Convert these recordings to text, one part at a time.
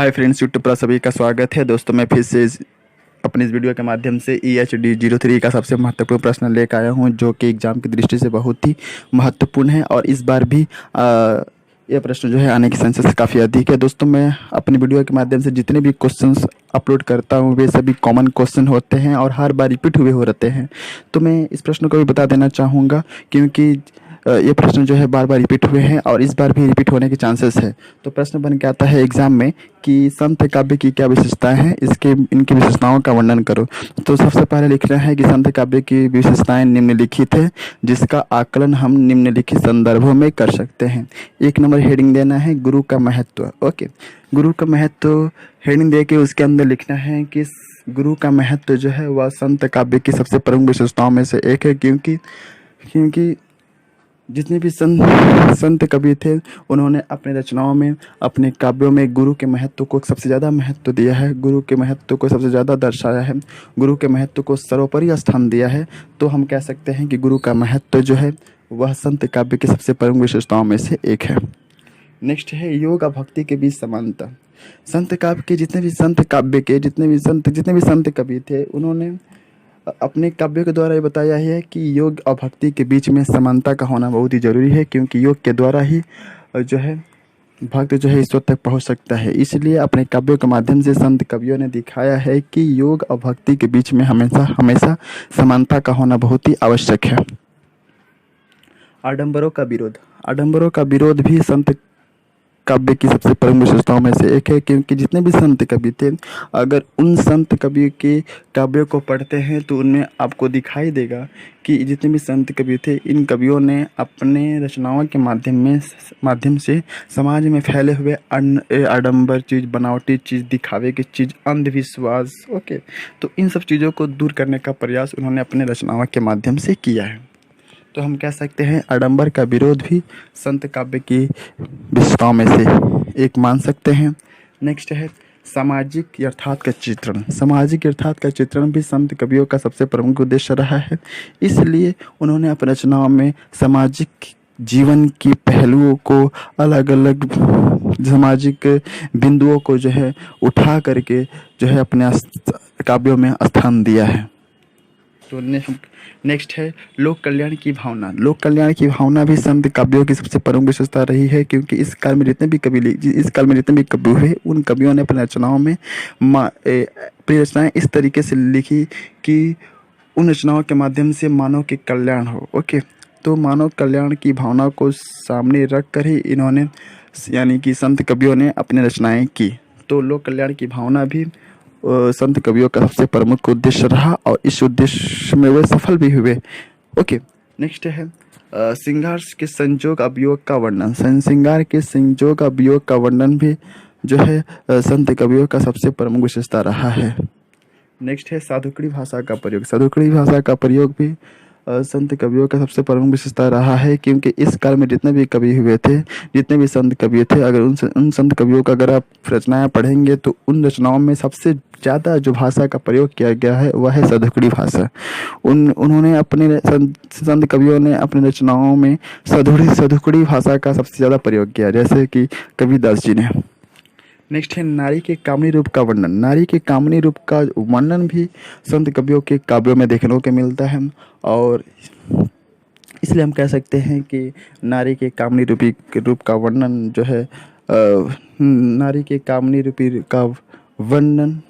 Hi friends, YouTube पर सभी का स्वागत है। दोस्तों मैं फिर से अपनी इस वीडियो के माध्यम से EHD03 का सबसे महत्वपूर्ण प्रश्न लेकर आया हूं, जो कि एग्ज़ाम की दृष्टि से बहुत ही महत्वपूर्ण है। और इस बार भी ये प्रश्न जो है आने की चांसेस काफ़ी अधिक है। दोस्तों मैं अपनी वीडियो के माध्यम से जितने भी क्वेश्चंस अपलोड करता हूँ वे सभी कॉमन क्वेश्चन होते हैं और हर बार रिपीट हुए हो रहते हैं। तो मैं इस प्रश्न को भी बता देना चाहूँगा, क्योंकि ये प्रश्न जो है बार बार रिपीट हुए हैं और इस बार भी रिपीट होने के चांसेस है। तो प्रश्न बन के आता है एग्जाम में कि संत काव्य की क्या विशेषताएं हैं, इनकी विशेषताओं का वर्णन करो। तो सबसे पहले लिखना है कि संत काव्य की विशेषताएं निम्नलिखित है, जिसका आकलन हम निम्नलिखित संदर्भों में कर सकते हैं। 1 नंबर हेडिंग देना है गुरु का महत्व। ओके, गुरु का महत्व हेडिंग दे के उसके अंदर लिखना है कि गुरु का महत्व जो है वह संत काव्य की सबसे प्रमुख विशेषताओं में से एक है, क्योंकि जितने भी संत कवि थे उन्होंने अपने रचनाओं में, अपने काव्यों में गुरु के महत्व को सबसे ज़्यादा महत्व दिया है, गुरु के महत्व को सबसे ज़्यादा दर्शाया है, गुरु के महत्व को सर्वोपरि स्थान दिया है। तो हम कह सकते हैं कि गुरु का महत्व जो है वह संत काव्य की सबसे प्रमुख विशेषताओं में से एक है। नेक्स्ट है योग और भक्ति के बीच समानता। संत काव्य के जितने भी संत कवि थे उन्होंने अपने काव्य के द्वारा ये बताया है कि योग और भक्ति के बीच में समानता का होना बहुत ही ज़रूरी है, क्योंकि योग के द्वारा ही जो है भक्त जो है ईश्वर तक पहुंच सकता है। इसलिए अपने काव्यों के माध्यम से संत कवियों ने दिखाया है कि योग और भक्ति के बीच में हमेशा समानता का होना बहुत ही आवश्यक है। आडंबरों का विरोध भी संत काव्य की सबसे प्रमुख विशेषताओं में से एक है, क्योंकि जितने भी संत कवि थे, अगर उन संत कवि के काव्यों को पढ़ते हैं तो उनमें आपको दिखाई देगा कि जितने भी संत कवि थे, इन कवियों ने अपने रचनाओं के माध्यम से समाज में फैले हुए आडंबर चीज़, बनावटी चीज़, दिखावे की चीज़, अंधविश्वास, ओके, तो इन सब चीज़ों को दूर करने का प्रयास उन्होंने अपने रचनाओं के माध्यम से किया है। तो हम कह सकते हैं आडंबर का विरोध भी संत काव्य की विशेषताओं में से एक मान सकते हैं। नेक्स्ट है सामाजिक यथार्थ का चित्रण भी संत कवियों का सबसे प्रमुख उद्देश्य रहा है। इसलिए उन्होंने अपनी रचनाओं में सामाजिक जीवन की पहलुओं को, अलग अलग सामाजिक बिंदुओं को जो है उठा करके जो है अपने काव्यों में स्थान दिया है। तो नेक्स्ट है लोक कल्याण की भावना भी संत काव्यों की सबसे प्रमुख विशेषता रही है, क्योंकि इस काल में जितने भी कवि हुए उन कवियों ने अपनी रचनाओं में अपनी रचनाएं इस तरीके से लिखी कि उन रचनाओं के माध्यम से मानव के कल्याण हो। ओके, तो मानव कल्याण की भावना को सामने रख कर ही इन्होंने, यानी कि संत कवियों ने अपनी रचनाएं की। तो लोक कल्याण की भावना भी संत कवियों का सबसे प्रमुख उद्देश्य रहा और इस उद्देश्य में वे सफल भी हुए। ओके, नेक्स्ट है श्रृंगार के संजोग अभियोग का वर्णन। श्रृंगार के संजोग अभियोग का वर्णन भी जो है संत कवियों का सबसे प्रमुख विशेषता रहा है। नेक्स्ट है साधुकड़ी भाषा का प्रयोग भी संत कवियों का सबसे प्रमुख विशेषता रहा है, क्योंकि इस काल में जितने भी संत कवि थे, अगर उन संत कवियों का अगर आप रचनाएं पढ़ेंगे तो उन रचनाओं में सबसे ज़्यादा जो भाषा का प्रयोग किया गया है वह है साधुकड़ी भाषा। उन्होंने अपने संत कवियों ने अपनी रचनाओं में साधुकड़ी भाषा का सबसे ज़्यादा प्रयोग किया, जैसे कि कबीरदास जी ने। नेक्स्ट है नारी के कामनी रूप का वर्णन भी संत कवियों के काव्यों में देखने को मिलता है, और इसलिए हम कह सकते हैं कि नारी के कामनी रूप का वर्णन जो है नारी के कामनी रूपी का वर्णन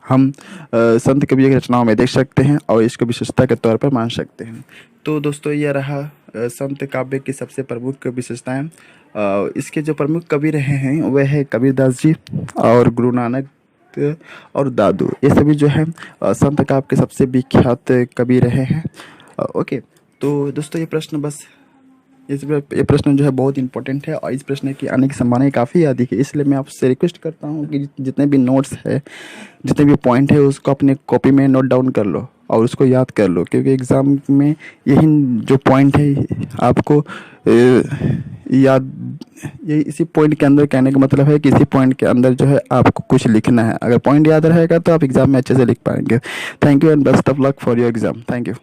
हम संत कवियों की रचनाओं में देख सकते हैं और इसको विशेषता के तौर पर मान सकते हैं। तो दोस्तों यह रहा संत काव्य की सबसे प्रमुख विशेषताएं। इसके जो प्रमुख कवि रहे हैं वह है कबीरदास जी और गुरु नानक और दादू। ये सभी जो है संत काव्य के सबसे विख्यात कवि रहे हैं। ओके, तो दोस्तों ये प्रश्न जो है बहुत इंपॉर्टेंट है और इस प्रश्न की आने की संभावना काफ़ी अधिक है। इसलिए मैं आपसे रिक्वेस्ट करता हूँ कि जितने भी नोट्स है, जितने भी पॉइंट है, उसको अपने कॉपी में नोट डाउन कर लो और उसको याद कर लो, क्योंकि एग्ज़ाम में यही जो पॉइंट है आपको इसी पॉइंट के अंदर, कहने का मतलब है कि इसी पॉइंट के अंदर जो है आपको कुछ लिखना है। अगर पॉइंट याद रहेगा तो आप एग्ज़ाम में अच्छे से लिख पाएंगे। Thank you and best of luck for your exam. Thank you.